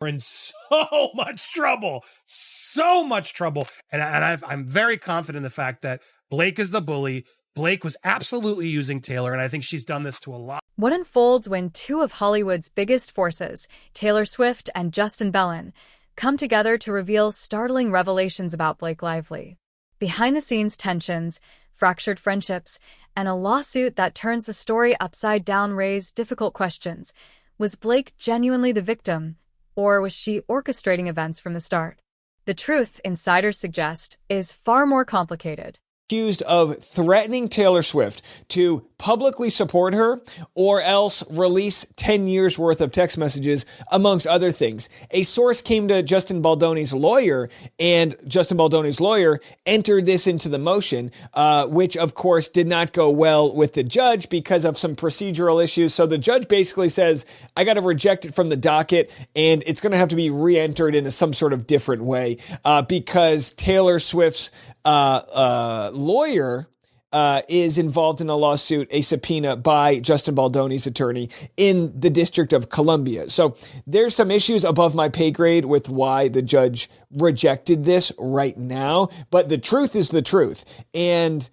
We're in so much trouble. So much trouble. And I'm very confident in the fact that Blake is the bully. Blake was absolutely using Taylor, and I think she's done this to a lot. What unfolds when two of Hollywood's biggest forces, Taylor Swift and Justin Baldoni, come together to reveal startling revelations about Blake Lively? Behind-the-scenes tensions, fractured friendships, and a lawsuit that turns the story upside down raise difficult questions. Was Blake genuinely the victim, or was she orchestrating events from the start? The truth, insiders suggest, is far more complicated. Accused of threatening Taylor Swift to publicly support her or else release 10 years worth of text messages, amongst other things. A source came to Justin Baldoni's lawyer, and Justin Baldoni's lawyer entered this into the motion, which of course did not go well with the judge because of some procedural issues. So the judge basically says, I got to reject it from the docket, and it's going to have to be re-entered in some sort of different way because Taylor Swift's lawyer is involved in a lawsuit, a subpoena by Justin Baldoni's attorney in the District of Columbia. So there's some issues above my pay grade with why the judge rejected this right now, but the truth is the truth. And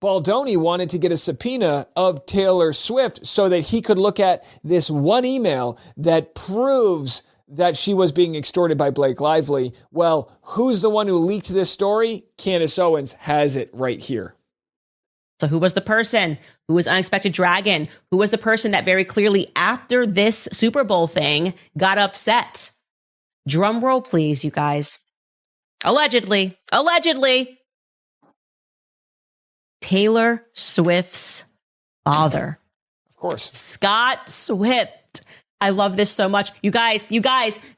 Baldoni wanted to get a subpoena of Taylor Swift so that he could look at this one email that proves that she was being extorted by Blake Lively. Well, who's the one who leaked this story? Candace Owens has it right here. So who was the person who was Unexpected Dragon? Who was the person that very clearly after this Super Bowl thing got upset? Drum roll, please, you guys. Allegedly, Taylor Swift's father. Of course. Scott Swift. I love this so much. You guys,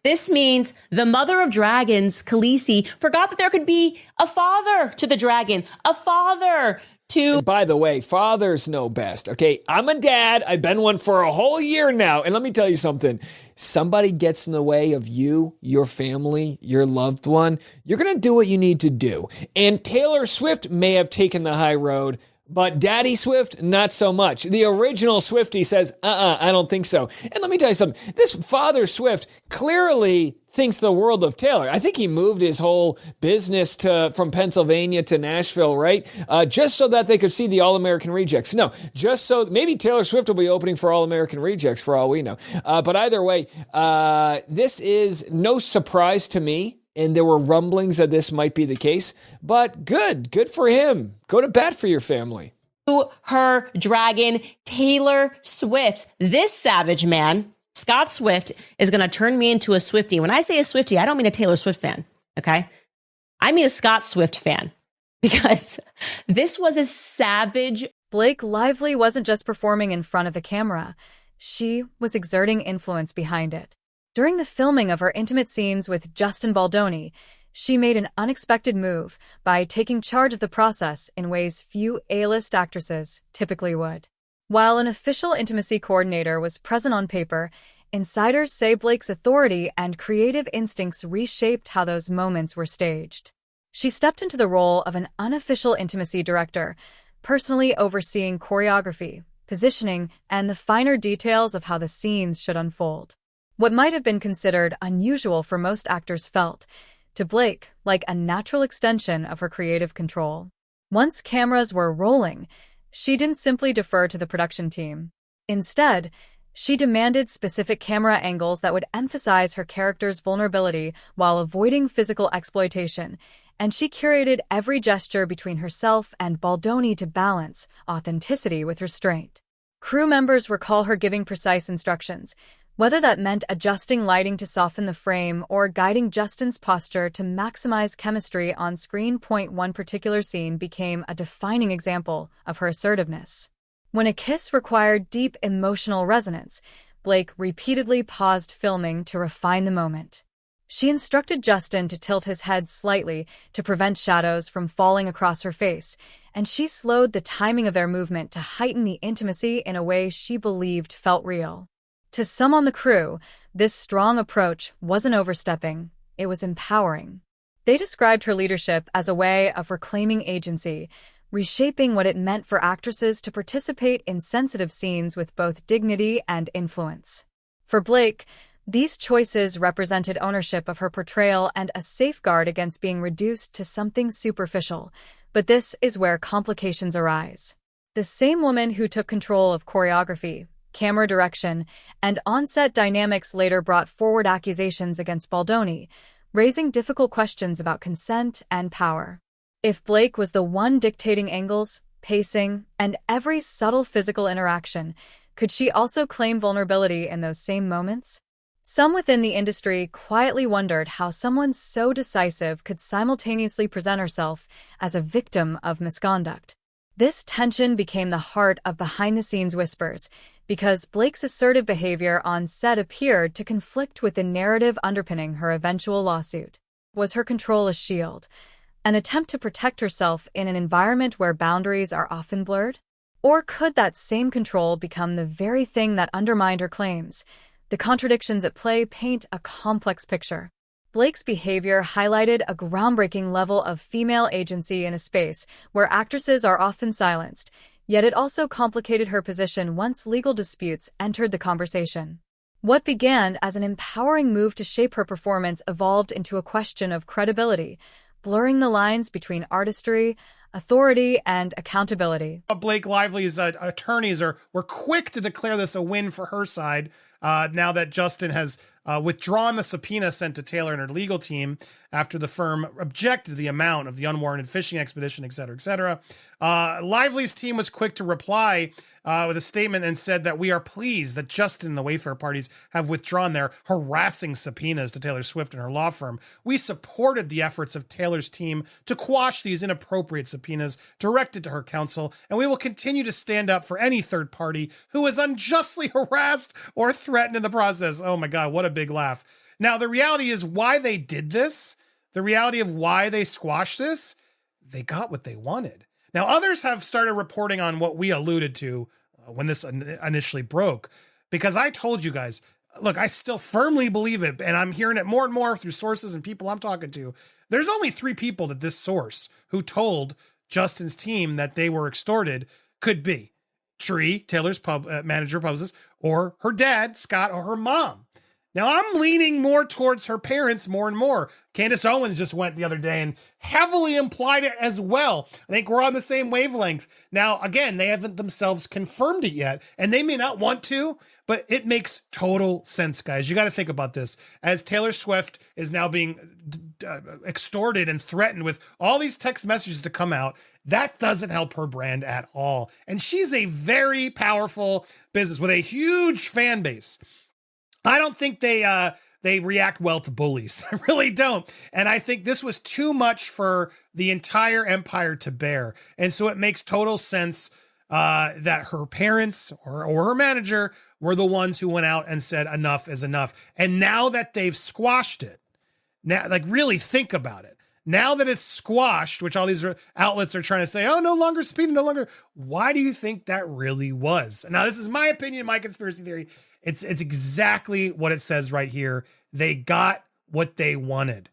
this means the mother of dragons, Khaleesi, forgot that there could be a father to the dragon, a father to... And by the way, fathers know best, okay? I'm a dad. I've been one for a whole year now. And let me tell you something. Somebody gets in the way of you, your family, your loved one, you're going to do what you need to do. And Taylor Swift may have taken the high road, but Daddy Swift, not so much. The original Swiftie says, I don't think so. And let me tell you something. This father Swift clearly thinks the world of Taylor. I think he moved his whole business from Pennsylvania to Nashville, right? Just so that they could see the All-American Rejects. No, just so maybe Taylor Swift will be opening for All-American Rejects for all we know. But either way, this is no surprise to me. And there were rumblings that this might be the case, but good for him. Go to bat for your family. Her dragon, Taylor Swift. This savage man, Scott Swift, is going to turn me into a Swiftie. When I say a Swiftie, I don't mean a Taylor Swift fan, okay? I mean a Scott Swift fan, because this was a savage. Blake Lively wasn't just performing in front of the camera. She was exerting influence behind it. During the filming of her intimate scenes with Justin Baldoni, she made an unexpected move by taking charge of the process in ways few A-list actresses typically would. While an official intimacy coordinator was present on paper, insiders say Blake's authority and creative instincts reshaped how those moments were staged. She stepped into the role of an unofficial intimacy director, personally overseeing choreography, positioning, and the finer details of how the scenes should unfold. What might have been considered unusual for most actors felt, to Blake, like a natural extension of her creative control. Once cameras were rolling, she didn't simply defer to the production team. Instead, she demanded specific camera angles that would emphasize her character's vulnerability while avoiding physical exploitation, and she curated every gesture between herself and Baldoni to balance authenticity with restraint. Crew members recall her giving precise instructions, whether that meant adjusting lighting to soften the frame or guiding Justin's posture to maximize chemistry on screen. One particular scene became a defining example of her assertiveness. When a kiss required deep emotional resonance, Blake repeatedly paused filming to refine the moment. She instructed Justin to tilt his head slightly to prevent shadows from falling across her face, and she slowed the timing of their movement to heighten the intimacy in a way she believed felt real. To some on the crew, this strong approach wasn't overstepping, it was empowering. They described her leadership as a way of reclaiming agency, reshaping what it meant for actresses to participate in sensitive scenes with both dignity and influence. For Blake, These choices represented ownership of her portrayal and a safeguard against being reduced to something superficial. But this is where complications arise. The same woman who took control of choreography, camera direction, and on-set dynamics later brought forward accusations against Baldoni, raising difficult questions about consent and power. If Blake was the one dictating angles, pacing, and every subtle physical interaction, could she also claim vulnerability in those same moments? Some within the industry quietly wondered how someone so decisive could simultaneously present herself as a victim of misconduct. This tension became the heart of behind-the-scenes whispers, because Blake's assertive behavior on set appeared to conflict with the narrative underpinning her eventual lawsuit. Was her control a shield, an attempt to protect herself in an environment where boundaries are often blurred? Or could that same control become the very thing that undermined her claims? The contradictions at play paint a complex picture. Blake's behavior highlighted a groundbreaking level of female agency in a space where actresses are often silenced, yet it also complicated her position once legal disputes entered the conversation. What began as an empowering move to shape her performance evolved into a question of credibility, blurring the lines between artistry, authority, and accountability. Blake Lively's attorneys were quick to declare this a win for her side, now that Justin has withdrawn the subpoena sent to Taylor and her legal team after the firm objected to the amount of the unwarranted fishing expedition, et cetera, et cetera. Lively's team was quick to reply with a statement and said that we are pleased that Justin and the Wayfair parties have withdrawn their harassing subpoenas to Taylor Swift and her law firm. We supported the efforts of Taylor's team to quash these inappropriate subpoenas directed to her counsel, and we will continue to stand up for any third party who is unjustly harassed or threatened in the process. Oh my God, what a big laugh. Now, the reality is why they did this, the reality of why they squashed this, they got what they wanted. Now, others have started reporting on what we alluded to when this initially broke, because I told you guys, look, I still firmly believe it, and I'm hearing it more and more through sources and people I'm talking to. There's only 3 people that this source who told Justin's team that they were extorted could be Tree, Taylor's manager, publicist, or her dad, Scott, or her mom. Now, I'm leaning more towards her parents more and more. Candace Owens just went the other day and heavily implied it as well. I think we're on the same wavelength. Now, again, they haven't themselves confirmed it yet, and they may not want to, but it makes total sense, guys. You got to think about this. As Taylor Swift is now being extorted and threatened with all these text messages to come out, that doesn't help her brand at all. And she's a very powerful business with a huge fan base. I don't think they react well to bullies. I really don't. And I think this was too much for the entire empire to bear. And so it makes total sense that her parents or her manager were the ones who went out and said enough is enough. And now that they've squashed it, now, like, really think about it. Now that it's squashed, which all these outlets are trying to say, oh, no longer subpoena, no longer. Why do you think that really was? Now, this is my opinion, my conspiracy theory. It's exactly what it says right here. They got what they wanted.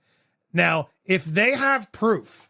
Now, if they have proof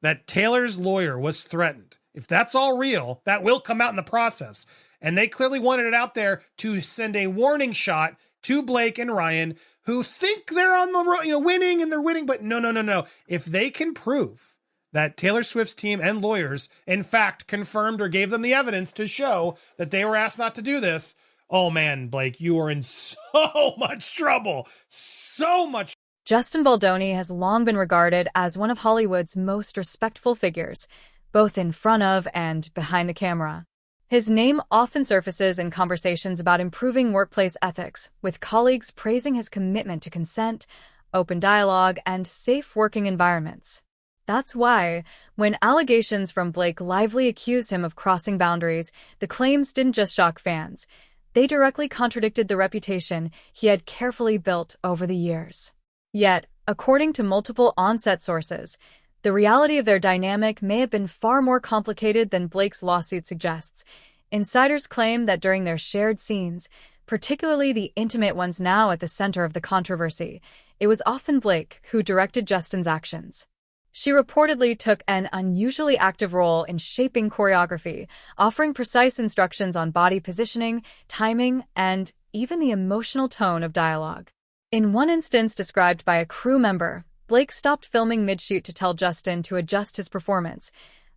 that Taylor's lawyer was threatened, if that's all real, that will come out in the process. And they clearly wanted it out there to send a warning shot to Blake and Ryan, who think they're on the winning and they're winning, but no. If they can prove that Taylor Swift's team and lawyers, in fact, confirmed or gave them the evidence to show that they were asked not to do this, oh man, Blake, you are in so much trouble. So much. Justin Baldoni has long been regarded as one of Hollywood's most respectful figures, both in front of and behind the camera. His name often surfaces in conversations about improving workplace ethics, with colleagues praising his commitment to consent, open dialogue, and safe working environments. That's why, when allegations from Blake Lively accused him of crossing boundaries, the claims didn't just shock fans. They directly contradicted the reputation he had carefully built over the years. Yet, according to multiple on-set sources, the reality of their dynamic may have been far more complicated than Blake's lawsuit suggests. Insiders claim that during their shared scenes, particularly the intimate ones now at the center of the controversy, it was often Blake who directed Justin's actions. She reportedly took an unusually active role in shaping choreography, offering precise instructions on body positioning, timing, and even the emotional tone of dialogue. In one instance described by a crew member, Blake stopped filming mid-shoot to tell Justin to adjust his performance,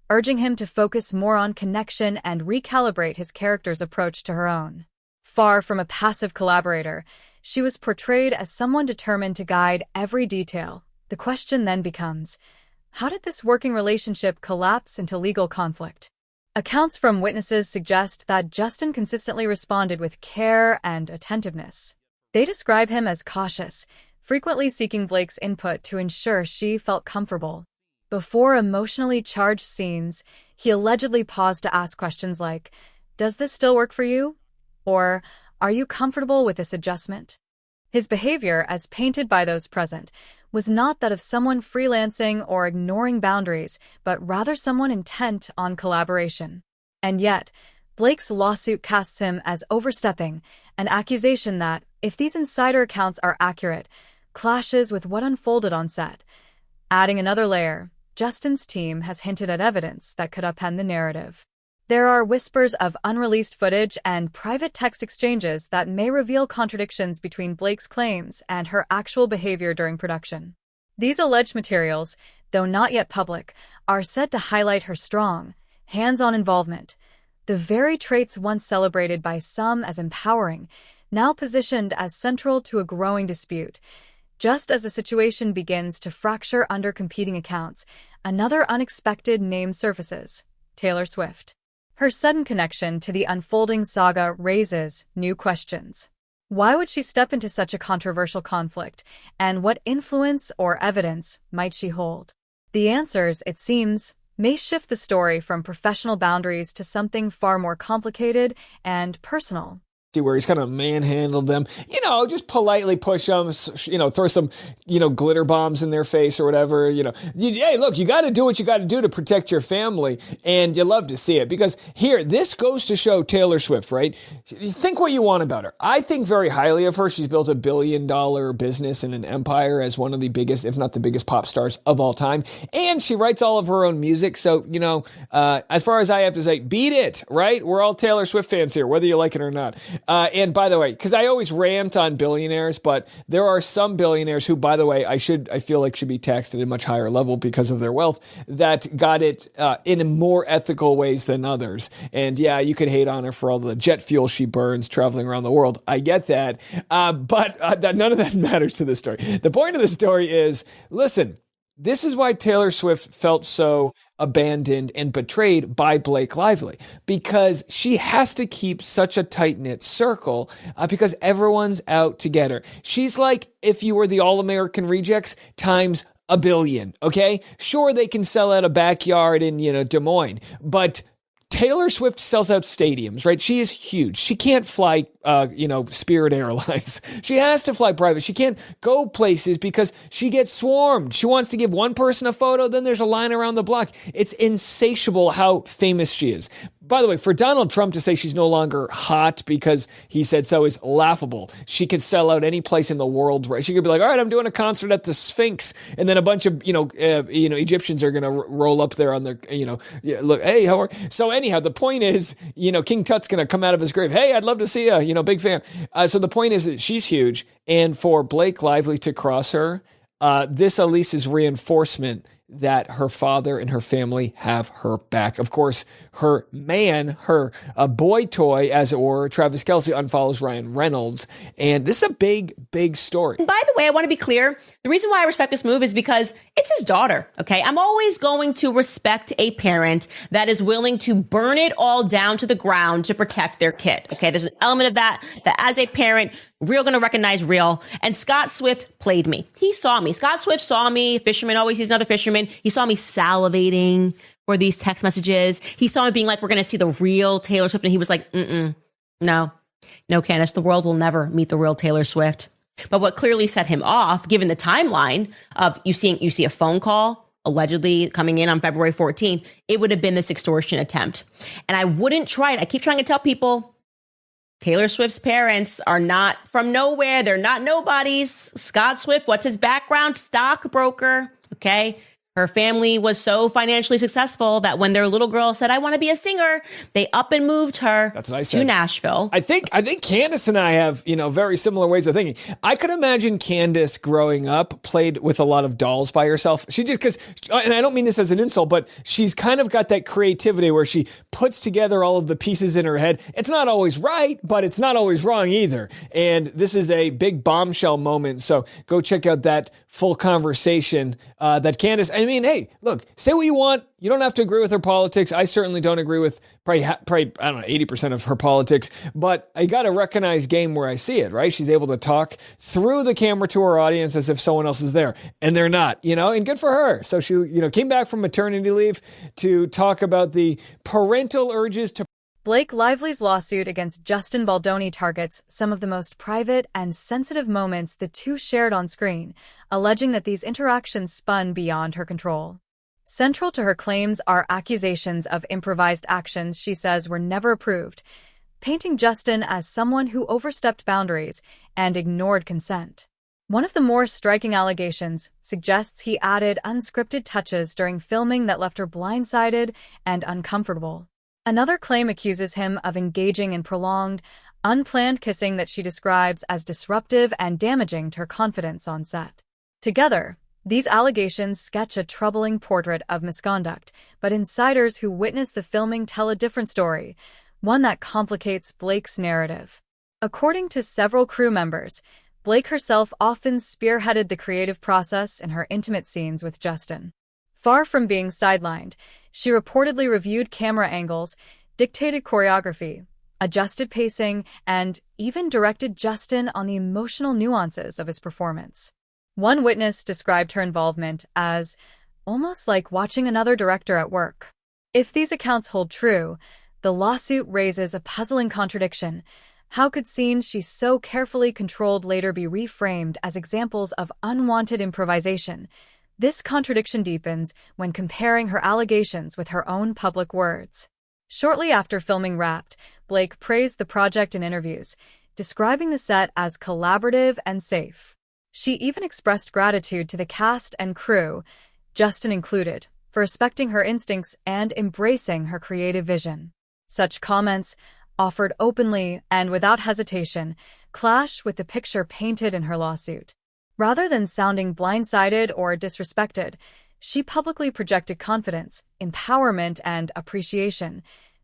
urging him to focus more on connection and recalibrate his character's approach to her own. Far from a passive collaborator, she was portrayed as someone determined to guide every detail. The question then becomes, how did this working relationship collapse into legal conflict? Accounts from witnesses suggest that Justin consistently responded with care and attentiveness. They describe him as cautious, frequently seeking Blake's input to ensure she felt comfortable. Before emotionally charged scenes, he allegedly paused to ask questions like, "Does this still work for you?" Or, "Are you comfortable with this adjustment?" His behavior, as painted by those present, was not that of someone freelancing or ignoring boundaries, but rather someone intent on collaboration. And yet, Blake's lawsuit casts him as overstepping, an accusation that, if these insider accounts are accurate, clashes with what unfolded on set. Adding another layer, Justin's team has hinted at evidence that could upend the narrative. There are whispers of unreleased footage and private text exchanges that may reveal contradictions between Blake's claims and her actual behavior during production. These alleged materials, though not yet public, are said to highlight her strong, hands-on involvement, the very traits once celebrated by some as empowering, now positioned as central to a growing dispute. Just as the situation begins to fracture under competing accounts, another unexpected name surfaces: Taylor Swift. Her sudden connection to the unfolding saga raises new questions. Why would she step into such a controversial conflict, and what influence or evidence might she hold? The answers, it seems, may shift the story from professional boundaries to something far more complicated and personal. Where he's kind of manhandled them, just politely push them, throw some, glitter bombs in their face or whatever, hey, look, you got to do what you got to do to protect your family. And you love to see it because here, this goes to show Taylor Swift, right? You think what you want about her. I think very highly of her. She's built $1 billion business and an empire as one of the biggest, if not the biggest pop stars of all time. And she writes all of her own music. So, as far as I have to say, beat it, right? We're all Taylor Swift fans here, whether you like it or not. And by the way, because I always rant on billionaires, but there are some billionaires who, by the way, I feel like should be taxed at a much higher level because of their wealth, that got it in more ethical ways than others. And yeah, you could hate on her for all the jet fuel she burns traveling around the world. I get that. But none of that matters to this story. The point of the story is, listen, this is why Taylor Swift felt so abandoned and betrayed by Blake Lively, because she has to keep such a tight-knit circle because everyone's out to get her. She's like if you were the All-American Rejects times a billion, okay? Sure, they can sell out a backyard in, Des Moines, but Taylor Swift sells out stadiums, right? She is huge. She can't fly, Spirit Airlines. She has to fly private. She can't go places because she gets swarmed. She wants to give one person a photo, then there's a line around the block. It's insatiable how famous she is. By the way, for Donald Trump to say she's no longer hot because he said so is laughable. She could sell out any place in the world, right? She could be like, all right, I'm doing a concert at the Sphinx. And then a bunch of, Egyptians are going to roll up there on their, look, hey, how are you? So anyhow, the point is, King Tut's going to come out of his grave. Hey, I'd love to see you, big fan. So the point is that she's huge. And for Blake Lively to cross her, this at least is reinforcement that her father and her family have her back. Of course, her man, her boy toy, as it were, Travis Kelce, unfollows Ryan Reynolds. And this is a big, big story. And by the way, I want to be clear. The reason why I respect this move is because it's his daughter, okay? I'm always going to respect a parent that is willing to burn it all down to the ground to protect their kid, okay? There's an element of that as a parent, real going to recognize real. And Scott Swift played me. He saw me. Scott Swift saw me. Fisherman always sees another fisherman. He saw me salivating for these text messages. He saw me being like, we're going to see the real Taylor Swift. And he was like, no, Candace, the world will never meet the real Taylor Swift. But what clearly set him off, given the timeline of you see a phone call allegedly coming in on February 14th, it would have been this extortion attempt. And I wouldn't try it. I keep trying to tell people, Taylor Swift's parents are not from nowhere. They're not nobodies. Scott Swift, what's his background? Stockbroker. Okay. Her family was so financially successful that when their little girl said, I want to be a singer, they up and moved her That's what I said. to Nashville. I think Candace and I have, very similar ways of thinking. I could imagine Candace growing up played with a lot of dolls by herself. She just, because, and I don't mean this as an insult, but she's kind of got that creativity where she puts together all of the pieces in her head. It's not always right, but it's not always wrong either. And this is a big bombshell moment. So go check out that full conversation that Candace, I mean, hey, look, say what you want. You don't have to agree with her politics. I certainly don't agree with probably I don't know, 80% of her politics, but I got to recognize game where I see it, right? She's able to talk through the camera to her audience as if someone else is there, and they're not, and good for her. So she, came back from maternity leave to talk about the parental urges to. Blake Lively's lawsuit against Justin Baldoni targets some of the most private and sensitive moments the two shared on screen, alleging that these interactions spun beyond her control. Central to her claims are accusations of improvised actions she says were never approved, painting Justin as someone who overstepped boundaries and ignored consent. One of the more striking allegations suggests he added unscripted touches during filming that left her blindsided and uncomfortable. Another claim accuses him of engaging in prolonged, unplanned kissing that she describes as disruptive and damaging to her confidence on set. Together, these allegations sketch a troubling portrait of misconduct, but insiders who witnessed the filming tell a different story, one that complicates Blake's narrative. According to several crew members, Blake herself often spearheaded the creative process in her intimate scenes with Justin. Far from being sidelined, she reportedly reviewed camera angles, dictated choreography, adjusted pacing, and even directed Justin on the emotional nuances of his performance. One witness described her involvement as almost like watching another director at work. If these accounts hold true, the lawsuit raises a puzzling contradiction. How could scenes she so carefully controlled later be reframed as examples of unwanted improvisation? This contradiction deepens when comparing her allegations with her own public words. Shortly after filming wrapped, Blake praised the project in interviews, describing the set as collaborative and safe. She even expressed gratitude to the cast and crew, Justin included, for respecting her instincts and embracing her creative vision. Such comments, offered openly and without hesitation, clash with the picture painted in her lawsuit. Rather than sounding blindsided or disrespected, she publicly projected confidence, empowerment, and appreciation.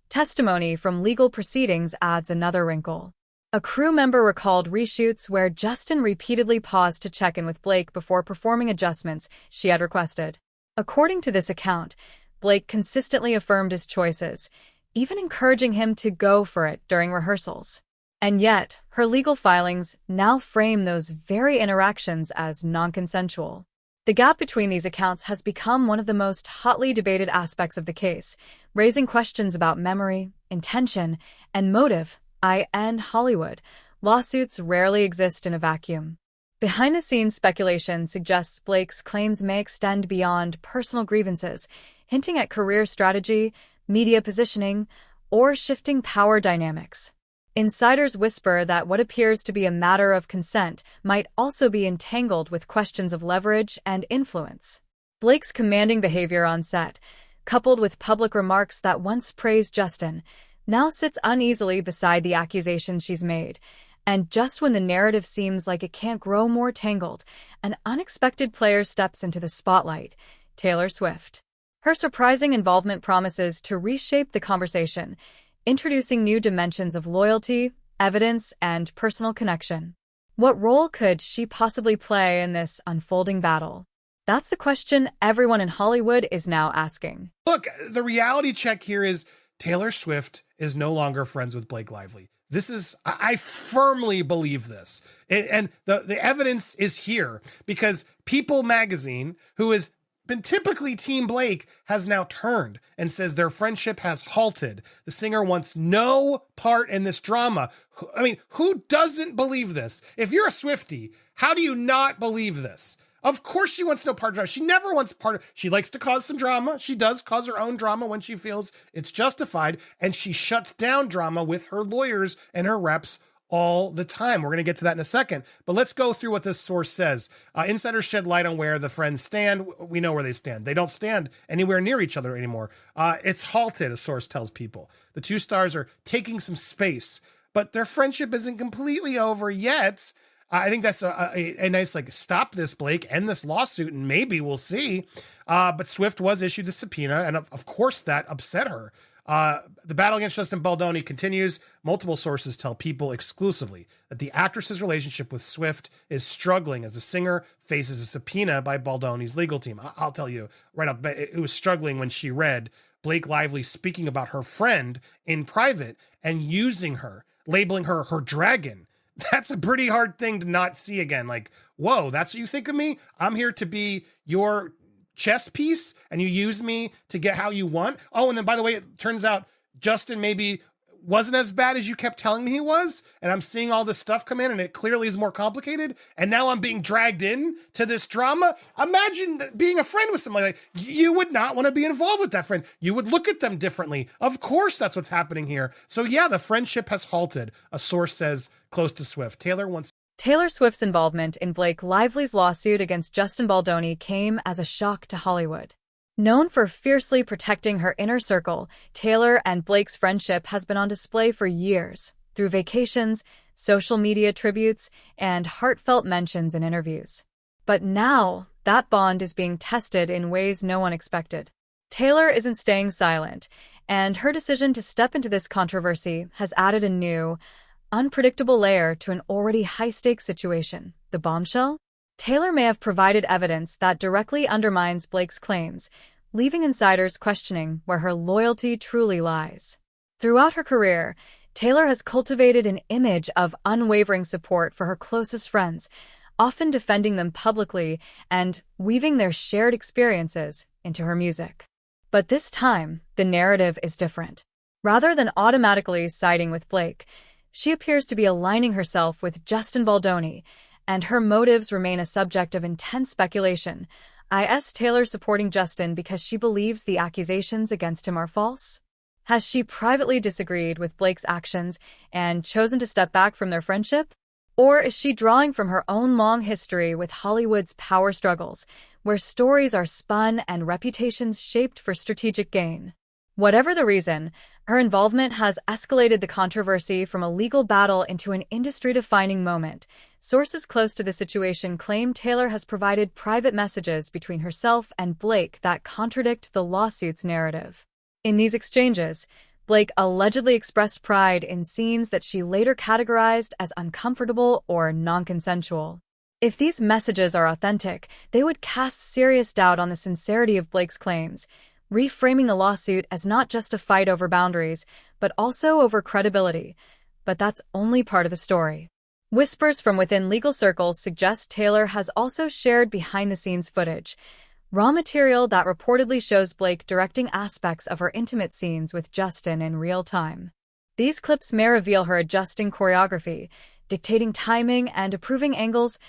Testimony from legal proceedings adds another wrinkle. A crew member recalled reshoots where Justin repeatedly paused to check in with Blake before performing adjustments she had requested. According to this account, Blake consistently affirmed his choices, even encouraging him to go for it during rehearsals. And yet, her legal filings now frame those very interactions as non-consensual. The gap between these accounts has become one of the most hotly debated aspects of the case, raising questions about memory, intention, and motive. In Hollywood, lawsuits rarely exist in a vacuum. Behind-the-scenes speculation suggests Blake's claims may extend beyond personal grievances, hinting at career strategy, media positioning, or shifting power dynamics. Insiders whisper that what appears to be a matter of consent might also be entangled with questions of leverage and influence. Blake's commanding behavior on set, coupled with public remarks that once praised Justin, now sits uneasily beside the accusations she's made. And just when the narrative seems like it can't grow more tangled, an unexpected player steps into the spotlight: Taylor Swift. Her surprising involvement promises to reshape the conversation, introducing new dimensions of loyalty, evidence, and personal connection. What role could she possibly play in this unfolding battle? That's the question everyone in Hollywood is now asking. Look, the reality check here is Taylor Swift is no longer friends with Blake Lively. I firmly believe this. And the evidence is here because People magazine, who has been typically Team Blake, has now turned and says their friendship has halted. The singer wants no part in this drama. I mean, who doesn't believe this? If you're a Swiftie, how do you not believe this? Of course she wants no part of drama. She never wants she likes to cause some drama. She does cause her own drama when she feels it's justified. And she shuts down drama with her lawyers and her reps all the time. We're going to get to that in a second, but let's go through what this source says. Insiders shed light on where the friends stand. We know where they stand. They don't stand anywhere near each other anymore. It's halted, a source tells people. The two stars are taking some space, but their friendship isn't completely over yet. I think that's a nice, like, stop this, Blake, end this lawsuit, and maybe we'll see. But Swift was issued a subpoena, and of course that upset her. The battle against Justin Baldoni continues. Multiple sources tell People exclusively that the actress's relationship with Swift is struggling as the singer faces a subpoena by Baldoni's legal team. I'll tell you right up, it was struggling when she read Blake Lively speaking about her friend in private and using her, labeling her dragon. That's a pretty hard thing to not see again. Like, whoa, that's what you think of me? I'm here to be your chess piece and you use me to get how you want. Oh, and then by the way, it turns out Justin maybe wasn't as bad as you kept telling me he was. And I'm seeing all this stuff come in and it clearly is more complicated. And now I'm being dragged in to this drama. Imagine being a friend with somebody like you would not want to be involved with that friend. You would look at them differently. Of course, that's what's happening here. So yeah, the friendship has halted, a source says close to Swift. Taylor Swift's involvement in Blake Lively's lawsuit against Justin Baldoni came as a shock to Hollywood. Known for fiercely protecting her inner circle, Taylor and Blake's friendship has been on display for years, through vacations, social media tributes, and heartfelt mentions in interviews. But now, that bond is being tested in ways no one expected. Taylor isn't staying silent, and her decision to step into this controversy has added a new, unpredictable layer to an already high-stakes situation. The bombshell? Taylor may have provided evidence that directly undermines Blake's claims, leaving insiders questioning where her loyalty truly lies. Throughout her career, Taylor has cultivated an image of unwavering support for her closest friends, often defending them publicly and weaving their shared experiences into her music. But this time, the narrative is different. Rather than automatically siding with Blake, she appears to be aligning herself with Justin Baldoni, and her motives remain a subject of intense speculation. Is Taylor supporting Justin because she believes the accusations against him are false? Has she privately disagreed with Blake's actions and chosen to step back from their friendship? Or is she drawing from her own long history with Hollywood's power struggles, where stories are spun and reputations shaped for strategic gain? Whatever the reason, her involvement has escalated the controversy from a legal battle into an industry-defining moment. Sources close to the situation claim Taylor has provided private messages between herself and Blake that contradict the lawsuit's narrative. In these exchanges, Blake allegedly expressed pride in scenes that she later categorized as uncomfortable or non-consensual. If these messages are authentic, they would cast serious doubt on the sincerity of Blake's claims, reframing the lawsuit as not just a fight over boundaries, but also over credibility. But that's only part of the story. Whispers from within legal circles suggest Taylor has also shared behind-the-scenes footage, raw material that reportedly shows Blake directing aspects of her intimate scenes with Justin in real time. These clips may reveal her adjusting choreography, dictating timing, and approving angles,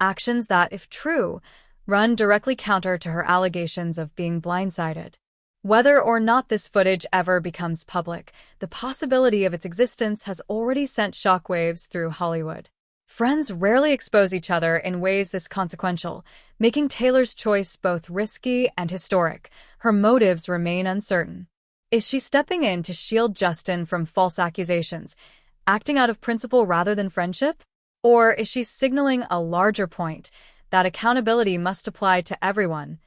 actions that, if true, run directly counter to her allegations of being blindsided. Whether or not this footage ever becomes public, the possibility of its existence has already sent shockwaves through Hollywood. Friends rarely expose each other in ways this consequential, making Taylor's choice both risky and historic. Her motives remain uncertain. Is she stepping in to shield Justin from false accusations, acting out of principle rather than friendship? Or is she signaling a larger point, that accountability must apply to everyone,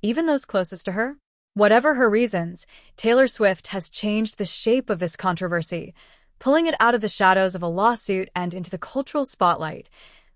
even those closest to her? Whatever her reasons, Taylor Swift has changed the shape of this controversy, pulling it out of the shadows of a lawsuit and into the cultural spotlight.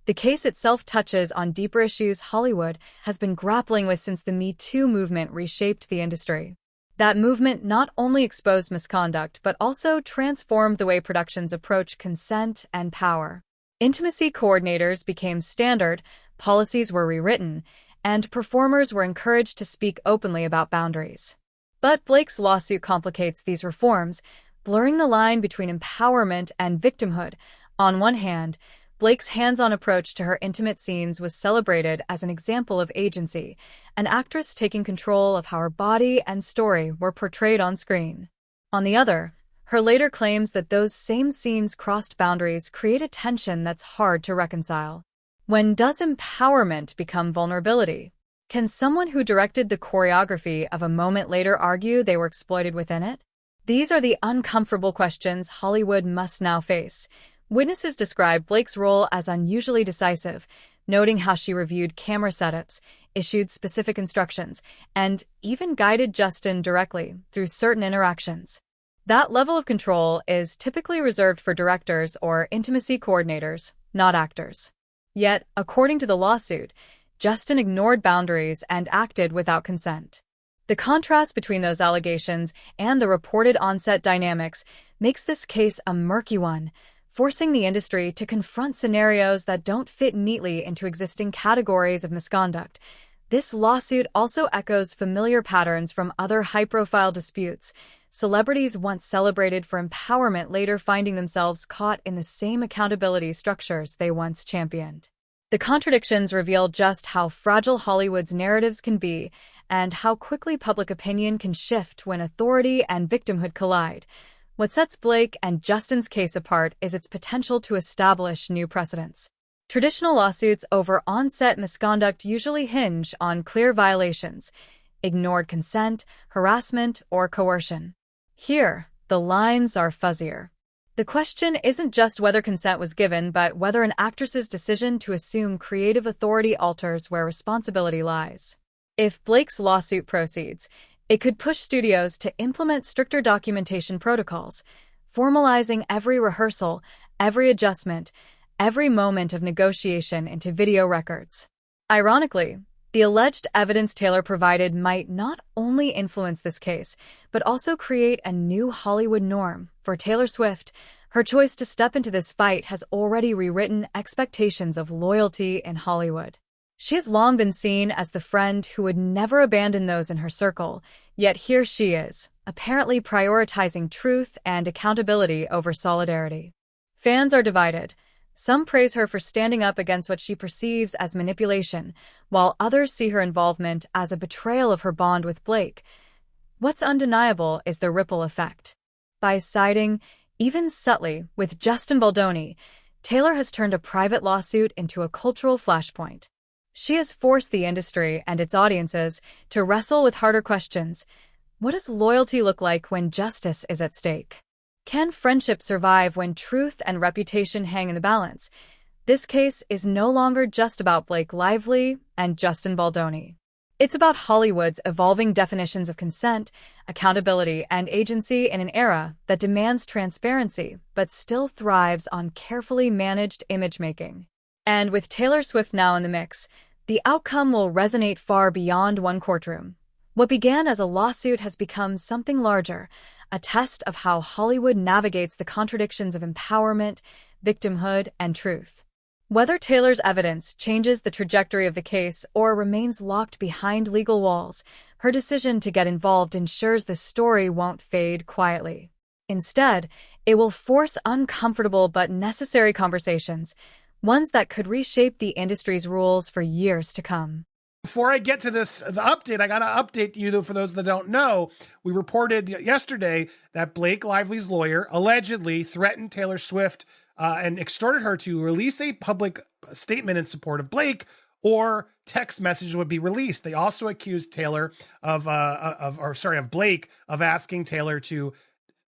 The case itself touches on deeper issues Hollywood has been grappling with since the Me Too movement reshaped the industry. That movement not only exposed misconduct, but also transformed the way productions approach consent and power. Intimacy coordinators became standard, policies were rewritten, and performers were encouraged to speak openly about boundaries. But Blake's lawsuit complicates these reforms, blurring the line between empowerment and victimhood. On one hand, Blake's hands-on approach to her intimate scenes was celebrated as an example of agency, an actress taking control of how her body and story were portrayed on screen. On the other, Her later claims that those same scenes crossed boundaries create a tension that's hard to reconcile. When does empowerment become vulnerability? Can someone who directed the choreography of a moment later argue they were exploited within it? These are the uncomfortable questions Hollywood must now face. Witnesses describe Blake's role as unusually decisive, noting how she reviewed camera setups, issued specific instructions, and even guided Justin directly through certain interactions. That level of control is typically reserved for directors or intimacy coordinators, not actors. Yet, according to the lawsuit, Justin ignored boundaries and acted without consent. The contrast between those allegations and the reported on-set dynamics makes this case a murky one, forcing the industry to confront scenarios that don't fit neatly into existing categories of misconduct. This lawsuit also echoes familiar patterns from other high-profile disputes. Celebrities once celebrated for empowerment later finding themselves caught in the same accountability structures they once championed. The contradictions reveal just how fragile Hollywood's narratives can be and how quickly public opinion can shift when authority and victimhood collide. What sets Blake and Justin's case apart is its potential to establish new precedents. Traditional lawsuits over on-set misconduct usually hinge on clear violations, ignored consent, harassment, or coercion. Here, the lines are fuzzier. The question isn't just whether consent was given, but whether an actress's decision to assume creative authority alters where responsibility lies. If Blake's lawsuit proceeds, it could push studios to implement stricter documentation protocols, formalizing every rehearsal, every adjustment, every moment of negotiation into video records. Ironically, the alleged evidence Taylor provided might not only influence this case, but also create a new Hollywood norm. For Taylor Swift, her choice to step into this fight has already rewritten expectations of loyalty in Hollywood. She has long been seen as the friend who would never abandon those in her circle, yet here she is, apparently prioritizing truth and accountability over solidarity. Fans are divided. Some praise her for standing up against what she perceives as manipulation, while others see her involvement as a betrayal of her bond with Blake. What's undeniable is the ripple effect. By siding, even subtly, with Justin Baldoni, Taylor has turned a private lawsuit into a cultural flashpoint. She has forced the industry and its audiences to wrestle with harder questions. What does loyalty look like when justice is at stake? Can friendship survive when truth and reputation hang in the balance? This case is no longer just about Blake Lively and Justin Baldoni. It's about Hollywood's evolving definitions of consent, accountability, and agency in an era that demands transparency but still thrives on carefully managed image-making. And with Taylor Swift now in the mix, the outcome will resonate far beyond one courtroom. What began as a lawsuit has become something larger, a test of how Hollywood navigates the contradictions of empowerment, victimhood, and truth. Whether Taylor's evidence changes the trajectory of the case or remains locked behind legal walls, her decision to get involved ensures the story won't fade quietly. Instead, it will force uncomfortable but necessary conversations, ones that could reshape the industry's rules for years to come. Before I get to the update, I got to update you, though, for those that don't know. We reported yesterday that Blake Lively's lawyer allegedly threatened Taylor Swift and extorted her to release a public statement in support of Blake, or text messages would be released. They also accused Taylor of Blake of asking Taylor to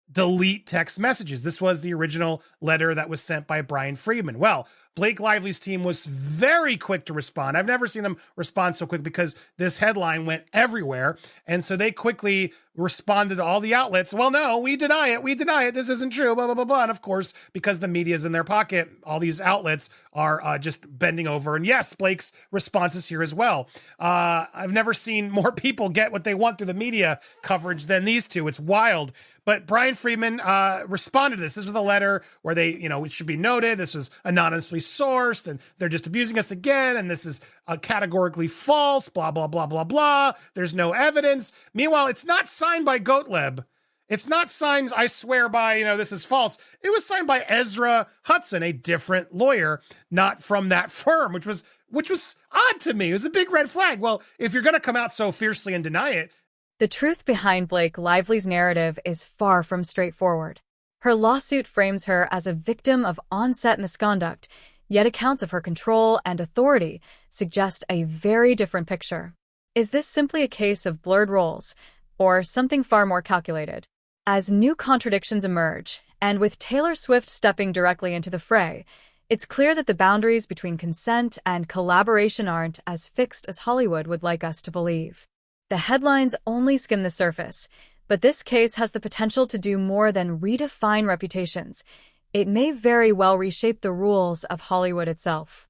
delete text messages. This was the original letter that was sent by Brian Friedman. Well, Blake Lively's team was very quick to respond. I've never seen them respond so quick because this headline went everywhere. And so they quickly responded to all the outlets. Well, no, we deny it. We deny it. This isn't true, blah, blah, blah, blah. And of course, because the media's in their pocket, all these outlets are just bending over. And yes, Blake's response is here as well. I've never seen more people get what they want through the media coverage than these two. It's wild. But Brian Friedman responded to this. This was a letter where they, it should be noted, this was anonymously sourced and they're just abusing us again. And this is categorically false, blah, blah, blah, blah, blah. There's no evidence. Meanwhile, it's not signed by Gottlieb. It's not signed, I swear by, this is false. It was signed by Ezra Hudson, a different lawyer, not from that firm, which was odd to me. It was a big red flag. Well, if you're going to come out so fiercely and deny it. The truth behind Blake Lively's narrative is far from straightforward. Her lawsuit frames her as a victim of on-set misconduct, yet accounts of her control and authority suggest a very different picture. Is this simply a case of blurred roles, or something far more calculated? As new contradictions emerge, and with Taylor Swift stepping directly into the fray, it's clear that the boundaries between consent and collaboration aren't as fixed as Hollywood would like us to believe. The headlines only skim the surface, but this case has the potential to do more than redefine reputations. It may very well reshape the rules of Hollywood itself.